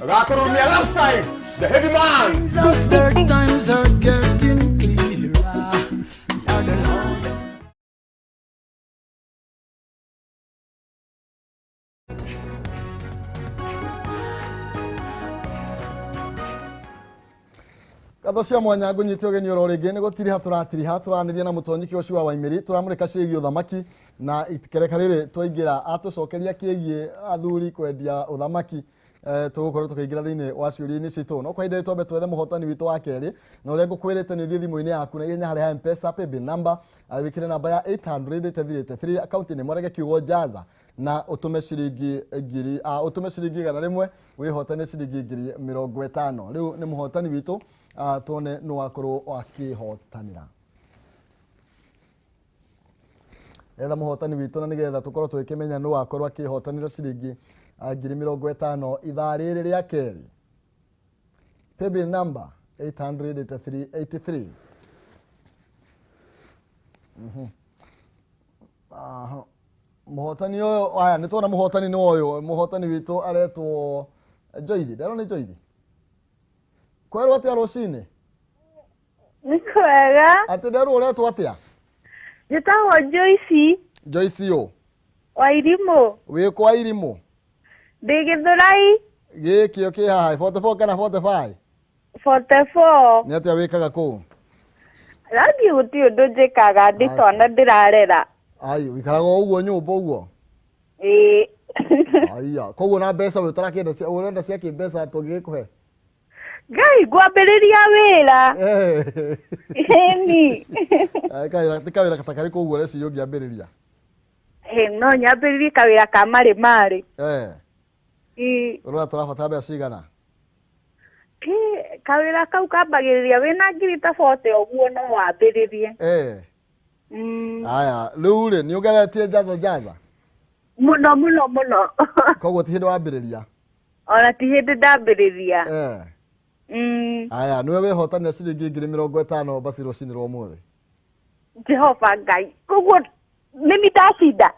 gakurumia left side the heavy man Third times are getting clearer. Katho cia mwanya ngunyite ugeni oro ringi ni gutiri haturatiriha turaniria na Mutonyi Kigoci wa Waimiri turamurika ciĩgie uthamaki na itikereka riri twaingira atucokeria kĩgie athuri kwendia uthamaki tugukorwo tukiingira thiini wa ciũria-inĩ citu no kwa ihinda twambe twethe muhotani witu wa keri na uria ngukwirite ni uthie thimu-ini yaku na ihenya hari ha M-Pesa paybill number wikire namba ya 800 account ni mwarege kiugo jaza na utume ciringi ngiri utume ciringi 100 wihotane ciringi ngiri 50 riu ni muhotani witu tuone no wakorwo akihotanira etha muhotani witu na nigetha tukorwo twikimenya no wakorwo akihotanira ciringi ngiri 50 ithaa riri ria keri paybill number 800 muhotani uyu aya nitwona muhotani ni uyu muhotani witu aretwo Joithi ndero ni Joithi kwerwo atia rucini ni kwega ati ndero uretwo atia njitagwo Joyce yo Wairimu wi kwa Irimu ndi Githurai gikio ki haha 44 kana 45 44 ni atia wikaga ku radio guti undu njikaga ndi twana ndirarera ai wikaraga uguo nyumba uguo aya koguo na mbeca witarakenda cia urenda cia kimbeca tungikuhe Ngai ngwambiriria wira ni kawira katakari koguo reci yongiambiriria no nyambiririe kawira ka mari urora turabatara mbeca cigana kawira kau kambagiriria wina ngiri ta 40 uguo no wambiririe aya riu ri ni ugeretie jaza muno koguo ti hindi wambiriria ona ti hindi ndambiriria aya niwe wihotanira ciringi ngiri 50 basi rucini rwa umuthi Jehova Ngai koguo nimi ndacinda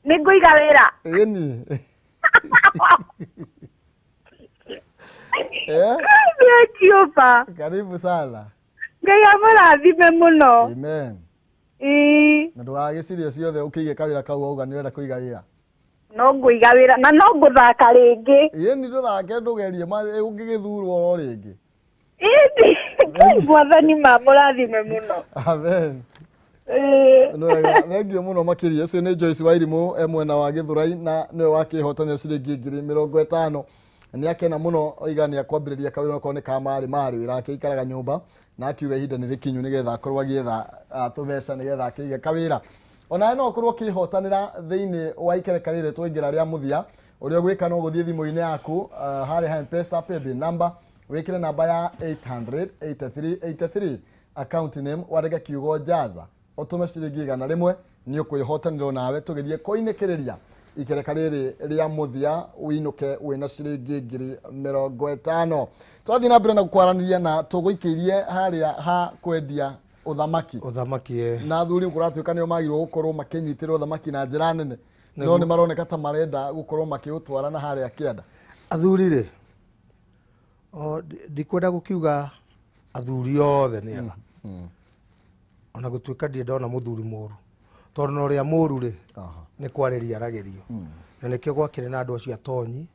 ni nguiga wira ni Jehova karibu sana Ngai amurathime muno amen na ndugagicirie ciothe ukiige kawira kau auga nirenda kuiga wira no nguiga wira na no nguthaka ringi ni nduthake ndugerie ungigithurwo ro ringi Ngai mwathani mamurathime muno amen thengiå må no makä ria å cio nä Joyce Wairimu mwena wa Githurai na nä we wakä hotanä ciringi ngiri 50 nä akena må no oiga nä akwambä rä ria kawä korwo nä kamarä wä ra akä ikaraga nyå na akiuga ihinda nä rä kinyu nä getha akorwo agä etha tå beca nä getha akä ige kawä ra ona no akorwo akä hotanä ra thä-inä wa ikereka rä rä twaingä ra rä a må thia å rä a gwä ka no gå thiä thimå-inä yaku harä ha M-Pesa paybill number wä kä re namba ya 800 account name warega kiugo jaza utume ciringi 100 ni ukwihotanira nawe tugithie kuinikiria ikereka riri ria muthia winuke wina ciringi ngiri 50 twathi na mbere na gukwaraniria na tuguikirie haria ha kwendia uthamaki na athuri kuratuika nio magirwo gukorwo makinyitira uthamaki na njira nene no ni maroneka ta marenda gukorwo makiutwara na haria kianda athuri ri ndikwenda gukiuga athuri othe ni ega ona gutuika ndi ndona muthuri muru tondu no ria muru ri ni kwariria aragerio na nikio gwakire na andu acio atonyi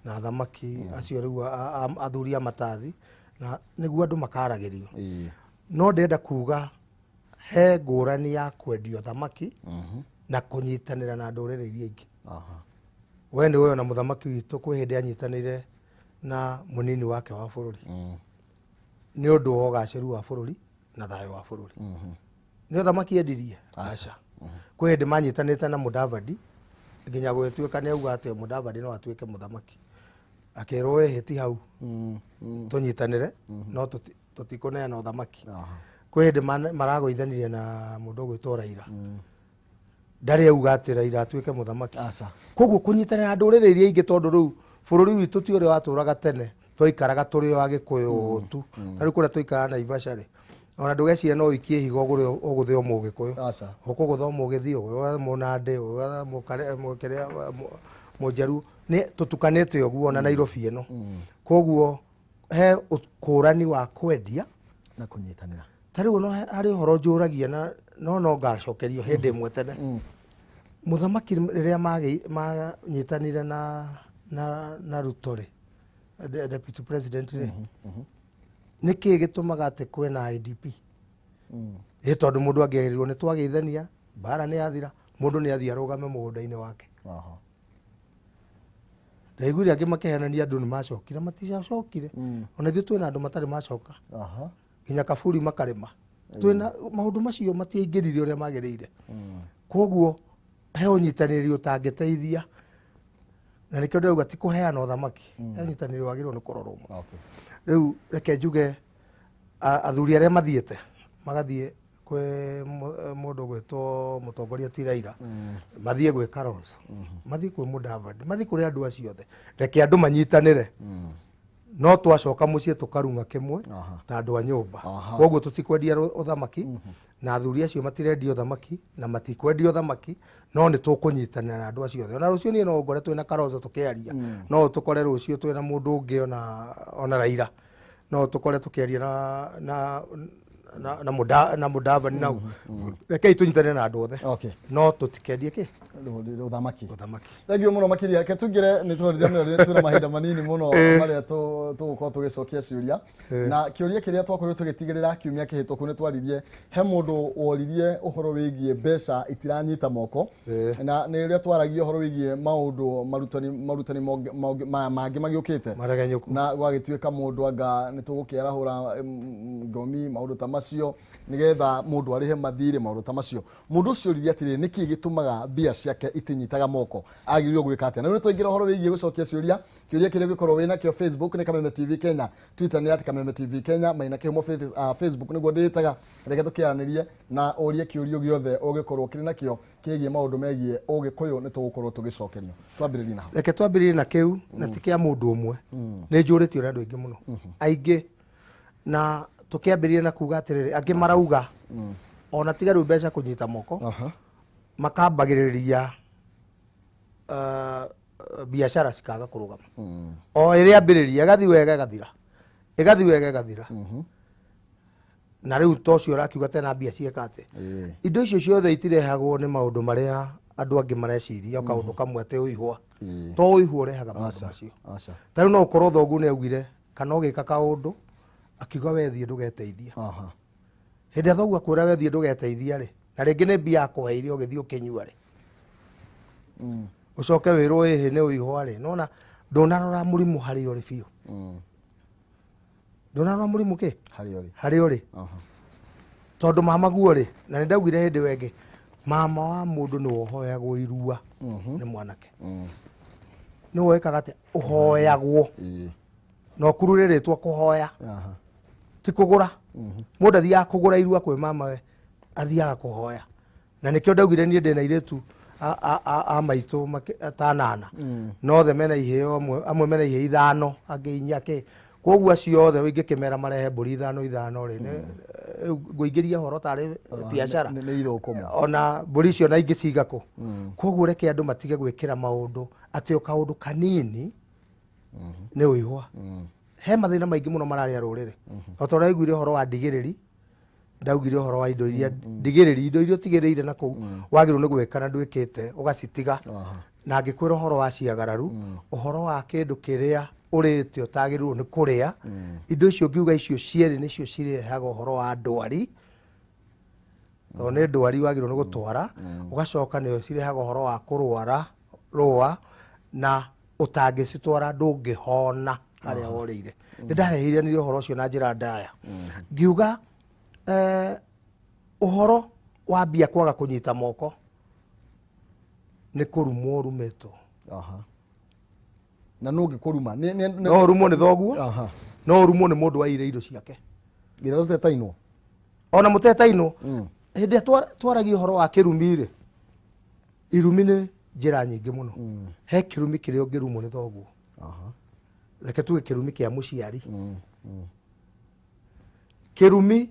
na athamaki acio riu athuri amatathi na niguo andu makaragerio no ndenda kuga he ngurani ya kwendio thamaki na kunyitanira na ndurire iria ingi we ni we na muthamaki witu kwi hindi anyitanire na munini wake wa bururi ni undu wa ugaciru wa bururi na thayo wa bururi ni uthamaki endirie aca kwi hindi manyitanite na Mudavadi nginya gwituika ni auga ati Mudavadi no atuike muthamaki akirwo hiti hau tunyitanire no tutikuneana uthamaki kwi hindi maragoithanirie na mundu gwitwo Raila ndari auga ati Raila atuike muthamaki koguo kunyitanira na ndurire iria ingi tondu riu bururi witu ti uri waturaga tene twaikaraga turi wa Gikuyu tu tari kuria twaikara na Ivashari ona ndugeciria no ikie higo uguthio mu Gikuyu ukugutho mu Githio munande mukeria mujeru ni tutukanite uguo na Nairobi eno koguo he ukurani wa kwendia na kunyitanira tari no ari horo njuragia na no ngacokerio hindi imwe tene muthamaki riria manyitanire na Rutore deputy president niki gitumaga ati kwena IDP tondu mundu angiagirirwo ni twageithania bara ni yathira mundu ni athia rugame mugunda-ini wake ndaiguire angi makihenania andu ni macokire maticacokire ona ithuĩ twĩna andũ matarĩ macoka nginya kaburi makarĩma twĩna maũndũ macio matiaingĩrire ũrĩa magĩrĩire koguo he ũnyitanĩri ũtangĩteithia na nĩkĩo ndĩrauga ti kũheana ũthamaki ũnyitanĩri wagĩrĩirwo nĩ kũrorwo mũno rĩu reke njuge athuri arĩa mathiĩte magathiĩ kwĩ mũndũ gwĩtwo mũtongoria ti Raila mathiĩ gwĩ Kalonzo mathiĩ kwĩ Mudavadi mathiĩ kũrĩ andũ acio othe reke andũ manyitanĩre no twacoka muciĩ tukarunga kimwe ta andu a nyumba koguo tutikwendia uthamaki na athuri acio matirendia uthamaki na matikwendia uthamaki no ni tukunyitanira na andu acio ona rucio ni no ngore twina Kalonzo tukiaria no tukore rucio twina mundu ungi ona Raila no tukore tukiaria na Mudavadi na reke tunyitanire na andu othe no tutikendie ki uthamaki thengio muno makiria ke tungire ni tũrĩria tuna mahinda manini muno maria tugukorwo tugicokia ciuria na kiuria kiria twakorirwo tugitigirira kiumia kihituku ni twaririe he mundu woririe uhoro wigie mbeca itiranyita moko na ni ria twaragia uhoro wigie maundu marutani mangi magiukite na gwagituika mundu anga ni tugukiarahura ngomi maundu ta macio nigetha mundu arihe mathire maundu ta macio mundu ucio riria atiri niki gitumaga bia ciake itinyitaga moko agirirwo gwika atia na rĩu tũingĩra ũhoro wĩgiĩ gũcokia ciũria kĩũria kĩrĩa gĩkorwo wĩna kĩo Facebook nĩ Kameme TV Kenya, Twitter nĩ @Kameme TV Kenya, maina kĩhumo Facebook nĩguo ndĩtaga reke tũkĩaranĩrie na ũrie kĩũrio gĩothe ũgĩkorwo kĩrĩ nakĩo kĩgiĩ maũndũ megiĩ ũgĩkũyũ nĩ tũgũkorwo tũgĩcokerio. Twambĩrĩrie na reke twambĩrĩrie na kĩu na ti kĩa mũndũ ũmwe nĩ njũrĩtio nĩ andũ aingĩ mũno aingĩ na tũkĩambĩrĩrie na kuga atĩrĩrĩ angĩ marauga ona tiga rĩu mbeca kũnyita moko makambagĩrĩria biashara cikaga kurugama o ĩrĩa ambĩrĩria ĩgathi wega ĩgathira na rĩu tocio rakiuga tena mbia ciekate indo icio ciothe itirehagwo nĩ maũndũ marĩa andũ angĩ mareciria kaũndũ kamwe atĩ ũihwa to ũihwa ũrehaga maũndũ macio ta rĩu no ũkorwo thoguo nĩ augire kana ũgĩka kaũndũ akiuga wethiĩ ndũgeteithia hĩndĩ thoguo akwĩra wethiĩ ndũgeteithia rĩ na rĩngĩ nĩ mbia akũheire ũgĩthiĩ ũkĩnyua rĩ ucoke wirwo ihi ni uihwa ri nona ndunarora murimu hari uri biu ndunarora murimu ki hari uri tondu mama guo ri na ni ndaugire hindi wenge mama wa mundu ni wohoyagwo irua ni mwanake ni woikaga ati uhoyagwo no kururirĩtwo kuhoya ti kugura mundu athiaga kugura irua kwi mama we athiaga kuhoya na nikio ndaugire nie ndina iritu a maitu tanana no the mena iheo amwe mena ihe ithano angi inyake koguo acio othe ingikimera marehe mburi ithano ri nguingiria horo tari biashara ona mburi icio na ingiciga ku koguo reke andu matige gwikira maundu ati o kaundu kanini ni uihwa he mathina maingi muno mararia ruriri otaraiguire horo wa ndigiriri ndaugire horo wa indo iria ndigiriri indo iria tigirire na kuu wagirwo ni gwikana ndwikite ugacitiga na angikwira horo wa ciagararu uhoro wa kindu kiria urite utagirwo ni kuria indo icio ngiuga icio cieri nicio cirehaga uhoro wa ndwari to nä ndwari wagä rwo nä gå twara å gacoka nä o cirehaga å horo wa kå rwara na å tangä citwara ndå ngä hona harä a worä ire nä ndareheire nä å horo å cio na njä ra ndaya ngiuga å horo wa mbia kwaga kå nyita moko nä kå rumwo rumetwo na no ngĩkũruma no rumwo nĩ thoguo no rumwo nĩ mũndũ waire indo ciake nginya tũtetainwo ona mũtetainwo hĩndĩ ĩrĩa twaragia ũhoro wa kĩrumi rĩ irumi nĩ njĩra nyingĩ mũno he kĩrumi kĩrĩa ũngĩrumwo nĩ thoguo reke tuge kĩrumi kĩa mũciari kĩrumi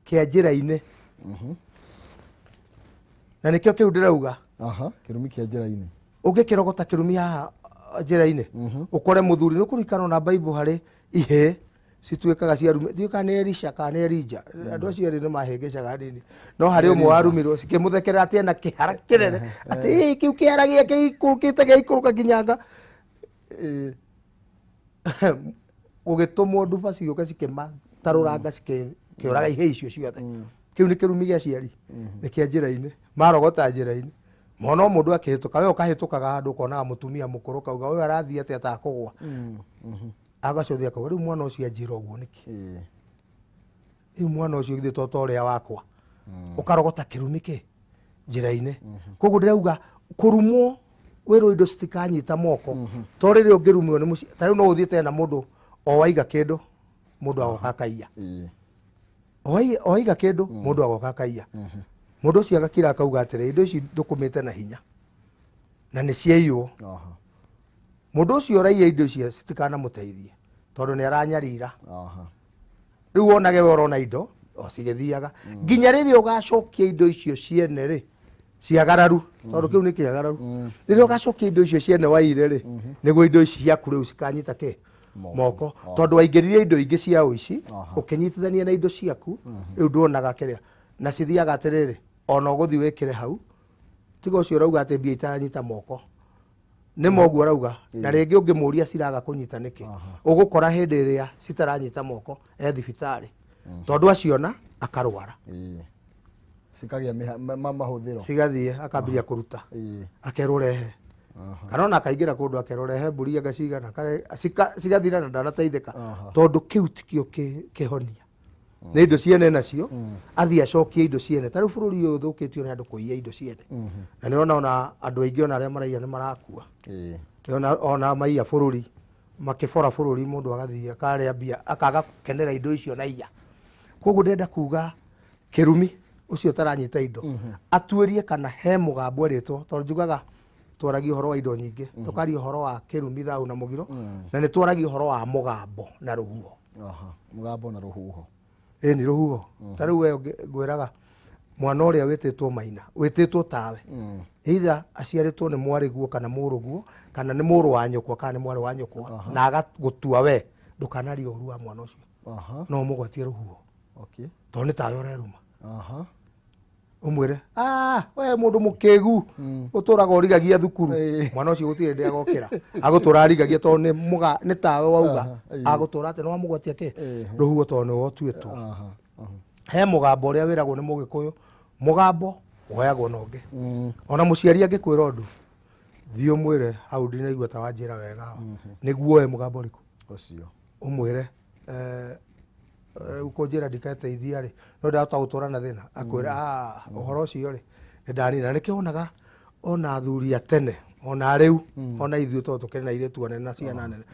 kĩa njĩra-inĩ na nĩkĩo kĩu ndĩrauga kĩrumi kĩa njĩra-inĩ ũngĩkĩrogota kĩrumi haha njĩra-inĩ ũkore mũthuri nĩ kũririkana na Bible harĩ ihĩ cituĩkaga cia rume ndiũĩ kana nĩ Elisha kana nĩ Elijah andũ acio erĩ nĩ mahĩngĩcaga nini no harĩ ũmwe warumirwo cikĩmũthekerera atĩ ena kĩhara kĩnene atĩ kĩu kĩhara gĩake gĩikũrũkĩte gĩaikũrũka nginyanga gũgĩtũmwo nduba cigĩũka cikĩmatarũranga cikĩũraga ihĩ icio ciothe kĩu nĩ kĩrumi gĩa ciari nĩ kĩa njĩra-inĩ marogota njĩra-inĩ mwana mũndũ akĩhĩtũka we ũkahĩtũkaga handũ ũkonaga mũtumia mũkũrũ kauga ũyũ arathiĩ atĩ atakũgwa agacothia akauga rĩu mwana ũcio anjĩra ũguo nĩkĩ rĩu mwana ũcio githĩ to ũrĩa wakwa ũkarogota kĩrumi kĩ njĩra-inĩ koguo ndĩrauga kũrumwo wĩrwo indo citikanyita moko to rĩrĩa ũngĩrumwo nĩ mũciĩ ta rĩu no ũthiĩte na mũndũ o waiga kĩndũ mũndũ agoka akaiya o waiga kĩndũ mũndũ agoka akaiya mũndũ ũcio agakira akauga atĩrĩ indo ici ndũkũmĩte na hinya na nĩ ciaiywo mũndũ ũcio ũraiya indo icio citikanamũteithie tondũ nĩ aranyarira rĩu wonage we ũrona indo o cigĩthiaga nginya rĩrĩa ũgacokia indo icio ciene rĩ ciagararu tondũ kĩu nĩ kĩagararu rĩrĩa ũgacokia indo icio ciene waire rĩ nĩguo indo ici ciaku rĩu cikanyita kĩ moko tondũ waingĩrire indo ingĩ cia ũici ũkĩnyitithania na indo ciaku rĩu nduonaga kĩrĩa na cithiaga atĩrĩrĩ ona ũgũthiĩ wĩkĩre hau tiga ũcio ũrauga atĩ mbia itaranyita moko nĩ moguo arauga na rĩngĩ ũngĩmũria ciraga kũnyita nĩkĩ ũgũkora hĩndĩ ĩrĩa citaranyita moko thibitarĩ tondũ aciona akarwara cikagĩa mahũthĩro cigathiĩ akambĩrĩria kũruta akerwo rehe kana ona akaingĩra kũndũ akerwo rehe mbũri agacigana cigathira na ndanateithĩka tondũ kĩu tikĩo kĩhonia nĩ indo ciene nacio athiĩ acokie indo ciene tarĩu bũrũri ũyũ ũthũkĩtio nĩ andũ kũiya indo ciene na nĩ ona andũ aingĩ ona arĩa maraiya nĩ marakua ona maiya bũrũri makĩbora bũrũri mũndũ agathiĩ akarĩa mbia akaga gũkenera indo icio na iya koguo ndĩrenda kuga kĩrumi ũcio ũtaranyita indo atuĩrie kana he mũgambo erĩtwo tondũ njugaga twaragia ũhoro wa indo nyingĩ tũkaria ũhoro wa kĩrumi thau na mũgiro na nĩ twaragia ũhoro wa mũgambo na rũhuho mũgambo na rũhuho nĩ rũhuho ta rĩu we ngwĩraga mwana ũrĩa wĩtĩtwo Maina wĩtĩtwo tawe either aciarĩtwo nĩ mwarĩguo kana mũrũguo kana nĩ mũrũ wa nyũkwa kana nĩ mwarĩ wa nyũkwa na agagũtua we ndũkanaria ũru wa mwana ũcio no mũgwatie rũhuho tondũ nĩ tawe ũreruma ũmwĩre we mũndũ mũkĩgu ũtũraga ũrigagia thukuru mwana ũcio gũtirĩ ndĩ agokĩra agũtũra arigagia tondũ nĩ tawe wauga agũtũra atĩ nĩ wamũgwatia kĩ rũhuho tondũ nĩ wotuĩtwo he mũgambo ũrĩa wĩragwo nĩ mũgĩkũyũ mũgambo woyagwo na ũngĩ ona mũciari angĩkwĩra ũndũ thiĩ ũmwĩre hau ndinaigua ta wanjĩra wega nĩguo we mũgambo ũrĩkũ ũcio ũmwĩre ũkũnjĩra ndikateithia rĩ no ndahota gũtũra na thĩna akwĩra ũhoro ũcio rĩ nĩ ndanina nĩkĩo wonaga ona athuri a tene ona rĩu ona ithuĩ tondũ tũkĩrĩ na airĩtu anene na ciana nene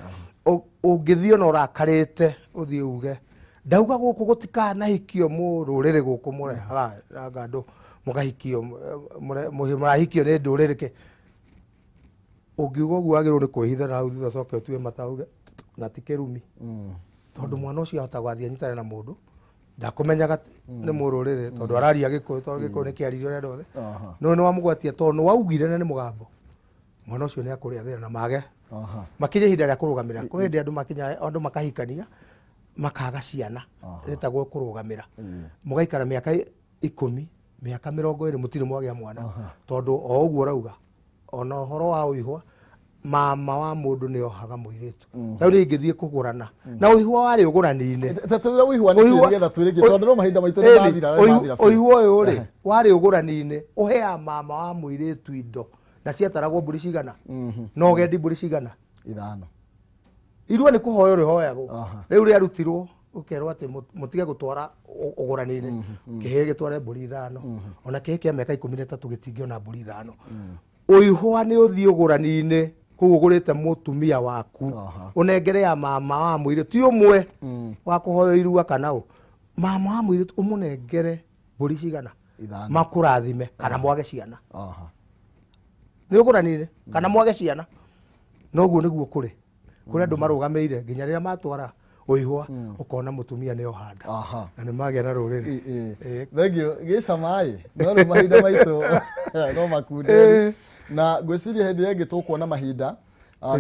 ũngĩthiĩ ona ũrakarĩte ũthiĩ uge ndauga gũkũ gũtikanahikio rũrĩrĩ gũkũ mũrehaga andũ mũgahikio mũrahikio nĩ ndũrĩrĩ kĩ ũngiuga ũguo wagĩrĩirwo nĩ kwĩhitha na hau thutha coke ũtue mata uge na ti kĩrumi tondũ mwana ũcio ahota gũthiĩ anyitane na mũndũ ndakũmenyaga nĩ mũrũrĩrĩ tondũ araria gĩkũyũ tondũ gĩkũyũ nĩ kĩaririo nĩ andũ othe no nĩ wamũgwatia tondũ nĩ waugire na nĩ mũgambo mwana ũcio nĩ akũrĩa thĩna na mage makinye ihinda rĩa kũrũgamĩra kwa hĩndĩ andũ makahikania makaga ciana rĩtagwo kũrũgamĩra mũgaikara mĩaka 10 mĩaka 20 mũtirĩ mwagĩa mwana tondũ o ũguo ũrauga ona ũhoro wa ũihwa mama wa mundu ni ohaga muiritu na uri ngithie kugurana na uihwa wari ugurani-ini tatuira uihwa ni kigetha twiriki tondu no mahinda maitu ni mathira uihwa uyu ri wari ugurani-ini uhea mama wa muiritu indo na ciataragwo mburi cigana no gendi mburi cigana 5 irua ni kuhoya uri hoyagwo riu ri arutirwo ukerwo ati mutige gutwara ugurani-ini kihe gitware mburi 5 ona kihe kia miaka 13 gitingiona mburi 5 uihwa ni uthii ugurani-ini kugurite mutumia waku unengere ya mama wa mwire ti umwe wa kuhoya irua kana u mama wa mwire umunengere mburi cigana makurathime kana mwage ciana ni ugurani-ini kana mwage ciana noguo niguo kuri andu marugameire nginya riria matwara uihwa ukona mutumia ni ohanda na ni magea na ruriri thengio gicamai no mahinda maitu no makunde na gwiciria hindi yengi tukuona mahinda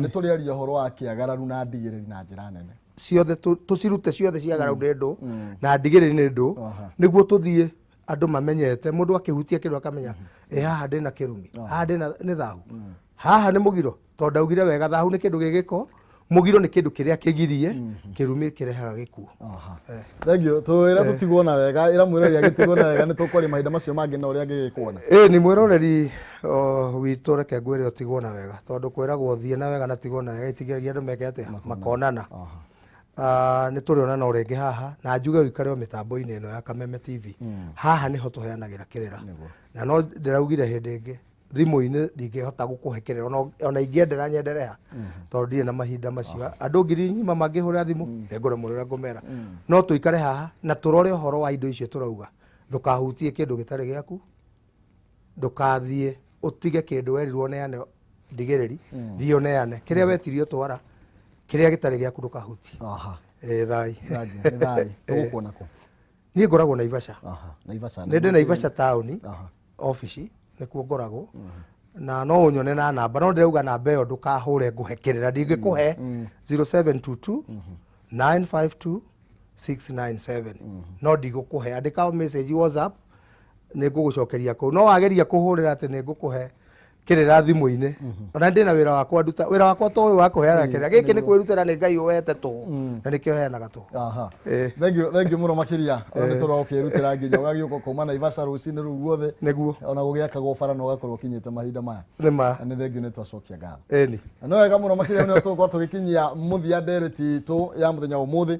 ni turiaria horo wa kiagararu na ndigiriri na njira nene ciothe tucirute ciothe ciagararu ni ndu na ndigiriri ni ndu niguo tuthie andu mamenyete mundu akihutia kindu akamenya haha ndina kirumi haha ndina ni thahu haha ni mugiro tondu augire wega thahu ni kindu gigiko mugiro ni kindu kiria kigirie kirumi kirehaga gikuo thengio twira tutigwona wega ira mwirori agitigwona wega ni tukori mahinda macio mangi na uria ngigikuona ni mwiroreri witu reke ngwire utigwona wega tondu kwiragwo thie na wega na tigwona wega itigiragia andu meke atia makonana ni turionana uringi haha na njuge wikare o mitambo-ini ino ya Kameme TV haha niho tuheanagira kirira na no ndiraugire hindi ingi thimu-ini ndingihota gukuhe kirira ona ingiendera nyenderea tondu ndire na mahinda macio andu ngiri nyima mangihurira thimu nguremurira ngumera no tuikare haha na turore horo wa indo icio turauga ndukahutie kindu gitari giaku ndukathie utige kindu werirwo neane ndigiriri thio neane kiria wetirio twara kiria gitari giaku ndukahutie thai tugukuona ku ni ngoragwo Naivasha Naivasha ni ndi Naivasha town office nikuo ngoragwo na no unyone na namba no ndirauga namba iyo ndukahure nguhekerera ndingikuhe 0722 952 697 no ndigukuhe andika message WhatsApp ni ngugucokeria ku no wageria kuhurira ati ni ngukuhe kirira thimu-ini ona ndina wira wakwa nduta wira wakwa to uyu wa kuheana kirira giki ni kwirutira ni Ngai uwete tu na nikio heanaga tu thank you muno makiria ndi toro ukirutira nginya ugagiuka kuma Naivasha rucini ru guothe niguo ona gugiakagwo bara no gakorwo kinyite mahinda maya nima ni thank you ni twacokia ngatho ni no wega muno makiria ni tuko tugikinyia muthia ndereti tu ya muthenya umuthi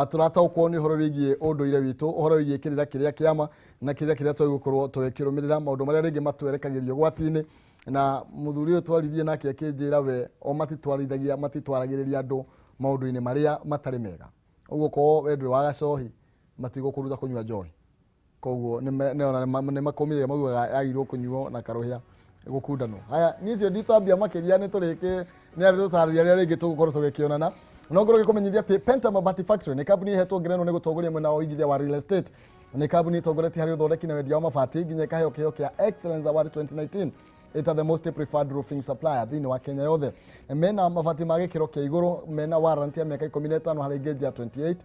turataukwo ni horo wigie unduire witu horo wigie kirira kiria kiama na kiria tugũkorwo tugikirumirira maundu maria ringi matwerekagĩrio gwati-ini na muthuri uyu twaririe nake akinjira we o matitwaragĩrĩria andu maundu-ini maria matari mega uguo ko wendwe wa gacohi matigũkũruta kunyua njohi koguo ni makomire maugaga yagirwo kunyuo na karuhia gukundanwo haya nicio nditambia makiria ni turiki ni ari tutariria ria ringi tugũkorwo tugikionana no ngoro gikumenyithia ati Penta Mabati Factory ni kambuni ihetwo ngerenwa ni gutongoria mwena wa igithia wa real estate ni kambuni itongoretie hari uthondeki na wendia wa mabati nginya kaheo kiheo kia Excellence Award 2019 ita the most preferred roofing supplier thini wa Kenya yothe mena mabati ma gikiro kia iguru mena warranty ya miaka 15 hari gauge ya 28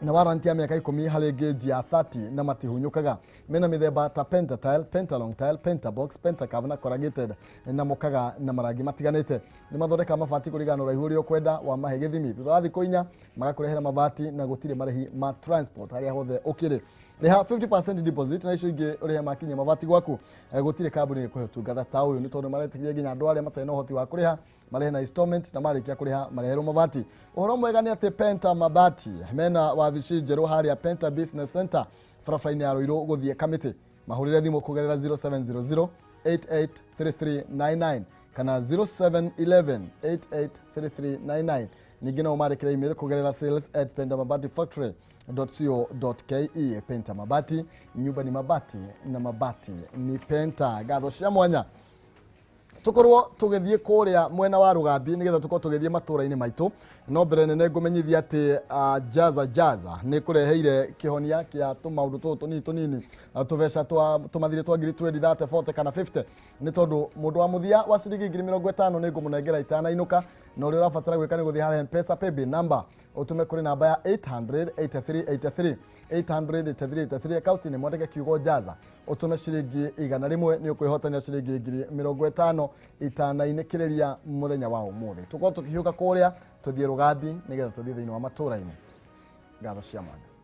na warranty ya miaka 10 hari gauge ya 30 na matihunyukaga mena mithemba ta Penta Tile, Penta Long Tile, Penta Box, Penta Curve na corrugated na mukaga na marangi matiganite ni mathondeka mabati kurigana uraihu uria kwenda wa mahe githimi thutha wa thikũ 4 magakurehera mabati na gutire marĩhi ma transport haria hothe ukiri reha 50% deposit na icio ingi urihe makinya mabati gwaku gutire kambuni ikuhe ũtungata ta uyu ni tondu maretikia nginya andu aria matarĩ na ũhoti wa kuriha marehe na installment na marikia kuriha mareherwo mabati uhoro mwega ni ati Penta Mabati mena wabici njerũ haria Penta Business Center barabara-inĩ ya Ruiru guthie Kamiti mahurire thimu kugerera 0700 883399 kana 0711883399 ningi no marikira email kugerera sales@pentamabati.factory.co.ke Penta Mabati nyumba ni mabati na mabati ni Penta gatho cia mwanya tukorwo tugithie kuria mwena wa Rugambi nigetha tukorwo tugithie matura-ini maitu no mbere nene ngumenyithia ati jaza ni kureheire kihonia kia tumaundu tutu tunini tuveca tumathire twa ngiri 20 30 40 kana 50 ni tondu mundu wa muthia wa ciringi 50 ni ngumunengera itanainuka no uri urabatara gwika ni guthie hara M-Pesa paybill number utume kuri namba ya 800 83 account ni mwandike kiugo jaza utume ciringi 100 ni ukwihotania ciringi 50 itanainĩkĩrĩria mũthenya wa ũmũthĩ tukorwo tũkĩhiũka kũrĩa tũthiĩ rũgambi nĩgetha tũthiĩ thĩinĩ wa matũra-inĩ ngatho cia mwanya.